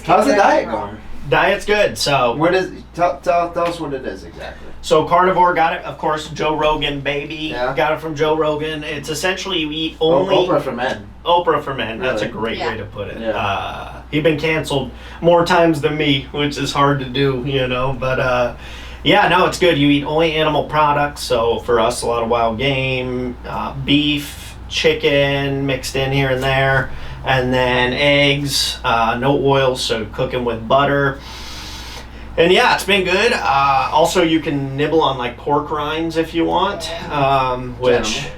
How's the diet going? Diet's good. So What is? Tell us what it is exactly. So Carnivore got it, of course, Joe Rogan, baby. Yeah. Got it from Joe Rogan. It's essentially you eat only... Oprah for men. Oprah for men. That's a Really? great way to put it. Yeah. He's been canceled more times than me, which is hard to do, you know. But yeah, no, it's good. You eat only animal products. So for us, a lot of wild game, beef, chicken mixed in here and there. And then eggs, no oils, so cooking with butter. And yeah, it's been good. Also, you can nibble on like pork rinds if you want, which...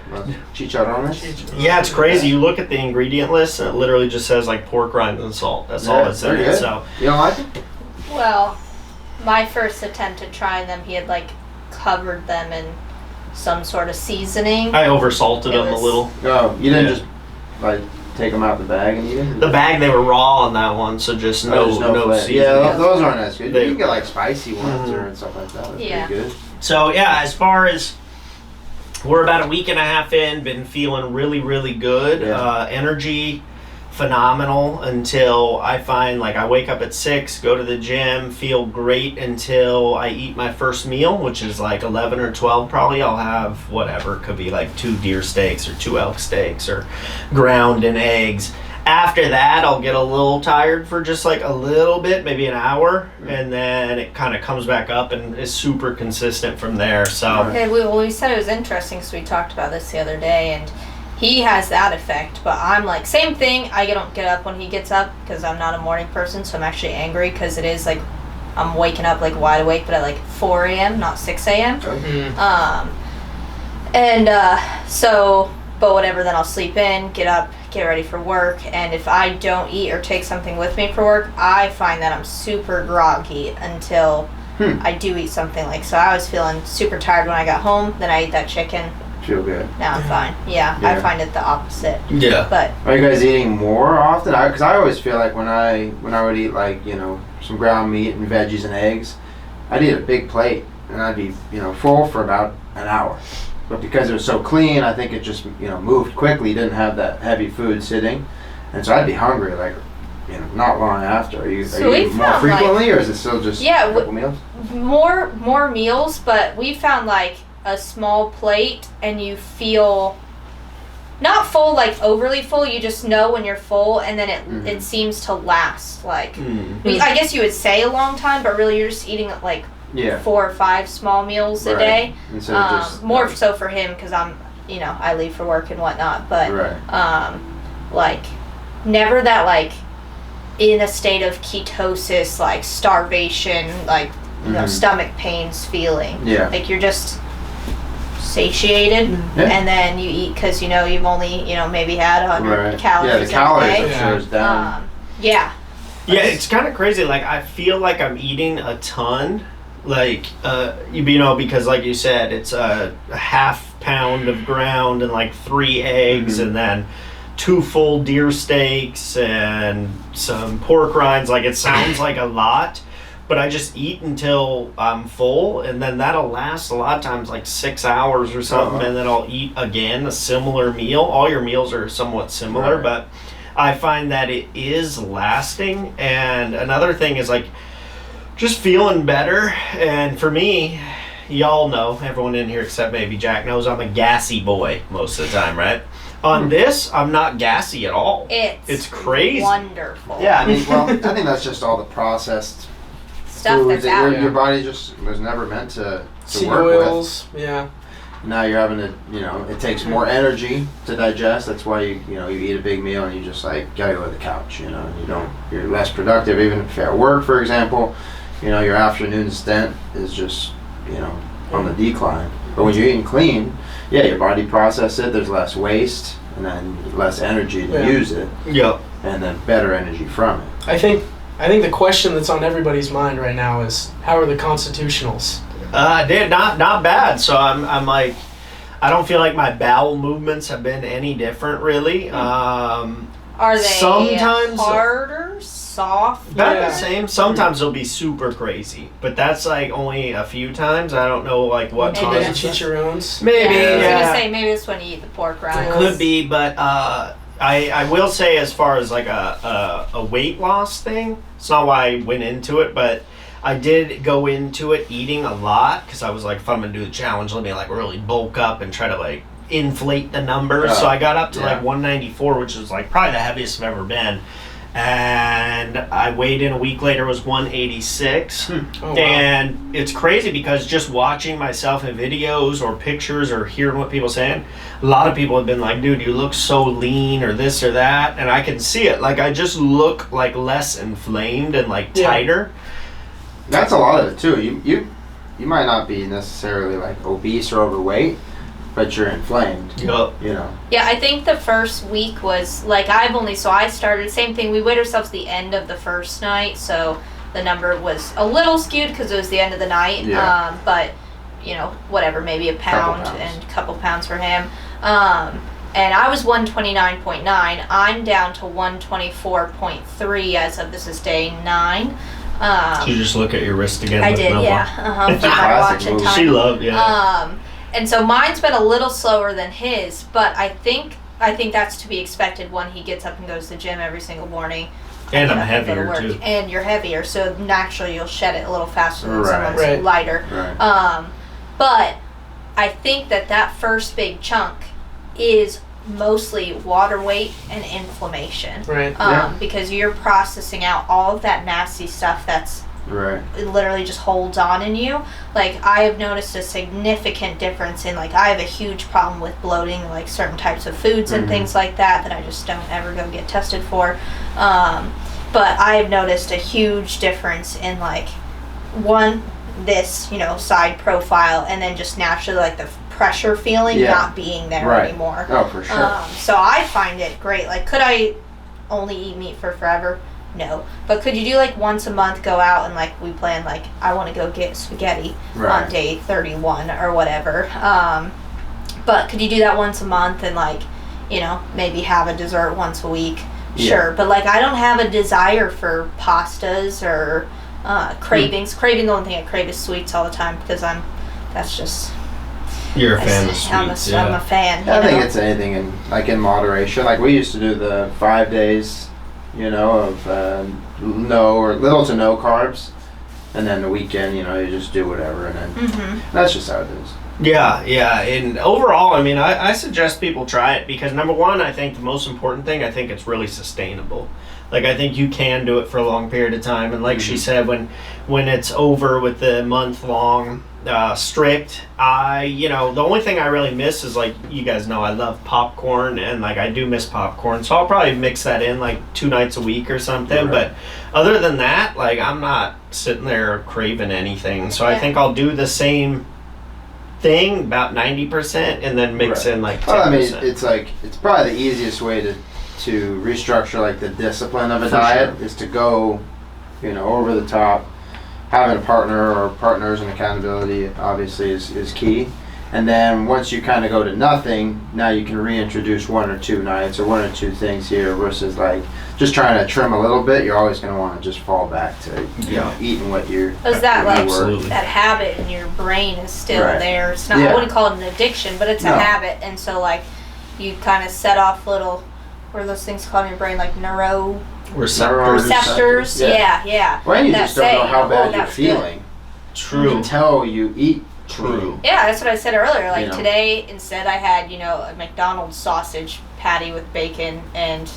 Chicharrones? Yeah, it's crazy. You look at the ingredient list and it literally just says like pork rinds and salt. That's all it says. So, you don't like it? Well, my first attempt at trying them, he had like covered them in some sort of seasoning. I oversalted them a little. No, you didn't just like take them out the bag and eat them? The bag, they were raw on that one, so just no seasoning. Yeah, those aren't as good. They, you can get like spicy ones or stuff like that. That's pretty good. So yeah, as far as we're about a week and a half in, been feeling really, really good. Yeah. Energy phenomenal until I find like I wake up at 6, go to the gym, feel great until I eat my first meal, which is like 11 or 12 probably. I'll have whatever, could be like 2 deer steaks or 2 elk steaks or ground and eggs. After that, I'll get a little tired for just like a little bit, maybe an hour, and then it kind of comes back up and is super consistent from there. So Okay, we said it was interesting because we talked about this the other day, and he has that effect, but I'm like, same thing. I don't get up when he gets up because I'm not a morning person, so I'm actually angry because it is like I'm waking up like wide awake, but at like 4 a.m., not 6 a.m. So, but whatever, then I'll sleep in, get up, get ready for work, and if I don't eat or take something with me for work, I find that I'm super groggy until I do eat something. Like, so I was feeling super tired when I got home, then I ate that chicken. Feel good. Now I'm fine. Yeah, I find it the opposite. yeah. But Are you guys eating more often? Because I always feel like when I would eat like some ground meat and veggies and eggs, I'd eat a big plate and I'd be full for about an hour. But because it was so clean, I think it just moved quickly. Didn't have that heavy food sitting, and so I'd be hungry like not long after. Are you eating more frequently, or is it still just a couple meals? More meals, but we found like a small plate and you feel not full, like overly full. You just know when you're full, and then it seems to last like I guess you would say a long time, but really you're just eating like 4 or 5 small meals a day. More so for him because I'm I leave for work and whatnot, but like never that like in a state of ketosis, like starvation, like stomach pains feeling. Like you're just satiated, and then you eat because you've only maybe had 100 calories. Yeah, the calories are sure down. Yeah, it's kind of crazy. Like I feel like I'm eating a ton. Like because like you said, it's a half pound of ground and like 3 eggs, and then 2 full deer steaks and some pork rinds. Like it sounds like a lot. But I just eat until I'm full, and then that'll last a lot of times like 6 hours or something, and then I'll eat again a similar meal. All your meals are somewhat similar, but I find that it is lasting. And another thing is like just feeling better. And for me, y'all know, everyone in here except maybe Jack knows I'm a gassy boy most of the time, right? On this, I'm not gassy at all. It's crazy. Wonderful. Yeah, I mean, well, I think that's just all the processed stuff foods that's out. Your body just was never meant to seed work oils, with. Now you're having to, it takes more energy to digest. That's why you eat a big meal and you just like gotta go to the couch. You're less productive. Even if you're at work, for example, your afternoon stint is just on the decline. But when you're eating clean, your body processes it. There's less waste and then less energy to use it. Yep. And then better energy from it. I think the question that's on everybody's mind right now is, how are the constitutionals? Dude, not bad. So I'm like, I don't feel like my bowel movements have been any different really. Are they sometimes harder, soft? About the same. Sometimes they'll be super crazy, but that's like only a few times. I don't know like what Maybe causes chicharrones. Maybe. I was gonna say maybe it's when you eat the pork rinds. Could be, but I will say, as far as like a weight loss thing, it's not why I went into it, but I did go into it eating a lot because I was like, if I'm gonna do the challenge, let me like really bulk up and try to like inflate the numbers. So I got up to like 194, which is like probably the heaviest I've ever been. And I weighed in a week later, was 186. Oh, wow. And it's crazy because just watching myself in videos or pictures or hearing what people saying, a lot of people have been like, dude, you look so lean or this or that. And I can see it. Like, I just look like less inflamed and like tighter. That's a lot of it too. You might not be necessarily like obese or overweight, but you're inflamed. Yep. You know. Yeah, I think the first week was like I started same thing. We weighed ourselves the end of the first night, so the number was a little skewed because it was the end of the night. Yeah. But you know, whatever, maybe a pound and a couple pounds for him. And I was 129.9. I'm down to 124.3 as of this is day 9. Did you just look at your wrist again? I did, yeah. It's a My watch classic and move. time. She loved, And so mine's been a little slower than his, but I think that's to be expected when he gets up and goes to the gym every single morning. And I'm Go to heavier work. too. And you're heavier, so naturally you'll shed it a little faster than Right. someone's Right. lighter. Right. But I think that first big chunk is mostly water weight and inflammation. Right. Because you're processing out all of that nasty stuff that's Right. it literally just holds on in you. Like, I have noticed a significant difference in, like, I have a huge problem with bloating, like certain types of foods and things like that I just don't ever go get tested for. But I have noticed a huge difference in, like, this, side profile, and then just naturally, like, the pressure feeling not being there anymore. Oh, for sure. So I find it great. Like, could I only eat meat for forever? No. But could you do like once a month, go out and like we plan like I want to go get spaghetti on day 31 or whatever. But could you do that once a month and like, maybe have a dessert once a week? Sure. But like I don't have a desire for pastas or cravings. Craving, the only thing I crave is sweets all the time because that's just... You're a fan of sweets, I'm a fan. I think it's anything in moderation. Like we used to do the 5 days, of little to no carbs, and then the weekend, you just do whatever, and then that's just how it is. Yeah, and overall, I mean, I suggest people try it because number one, I think the most important thing, I think it's really sustainable. Like, I think you can do it for a long period of time, and like she said, when it's over with the month-long strict, the only thing I really miss is, like, you guys know I love popcorn, and like I do miss popcorn, so I'll probably mix that in like 2 nights a week or something. But other than that, like, I'm not sitting there craving anything, so I think I'll do the same thing about 90% and then mix in like 10%. Well, I mean, it's probably the easiest way to restructure like the discipline of a diet is to go, over the top. Having a partner or partners and accountability obviously is key. And then once you kind of go to nothing, now you can reintroduce 1 or 2 nights or 1 or 2 things here versus like just trying to trim a little bit. You're always going to want to just fall back to eating what you're. Because that Absolutely. that habit in your brain is still there. It's not. Yeah. I wouldn't call it an addiction, but it's a habit. And so like you kind of set off little, what are those things called in your brain, like receptors. Yeah. Well, and you that just don't know how bad you're that's feeling until you eat. True. Yeah, that's what I said earlier. Like You know. today, instead I had, a McDonald's sausage patty with bacon and,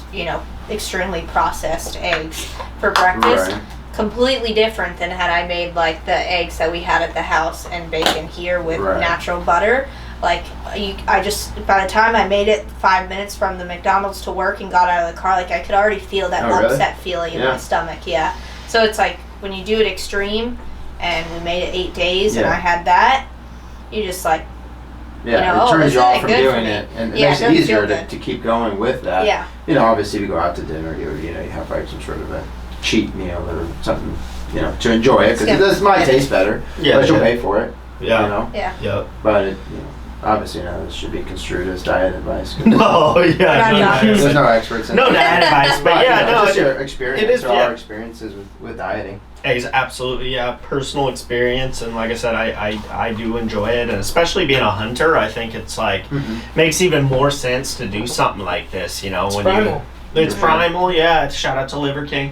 extremely processed eggs for breakfast. Right. Completely different than had I made like the eggs that we had at the house and bacon here with natural butter. Like I just, by the time I made it 5 minutes from the McDonald's to work and got out of the car, like I could already feel that upset feeling in my stomach. Yeah. So it's like when you do it extreme, and we made it 8 days, and I had that, you just like, it turns you off from doing it, and it makes it easier to keep going with that. Yeah. Obviously, if you go out to dinner, you have like some sort of a cheat meal or something, to enjoy it because it might taste better, but you'll pay for it. Yeah. Yeah. Yep. But Obviously, this should be construed as diet advice. No, yeah, Not doctors. There's no experts in no it. diet advice, but yeah, no, just your experience. it is, or yeah. our experiences with dieting. Absolutely, yeah, personal experience, and like I said, I do enjoy it, and especially being a hunter, I think it's like makes even more sense to do something like this, It's when primal. it's primal, yeah. Shout out to Liver King.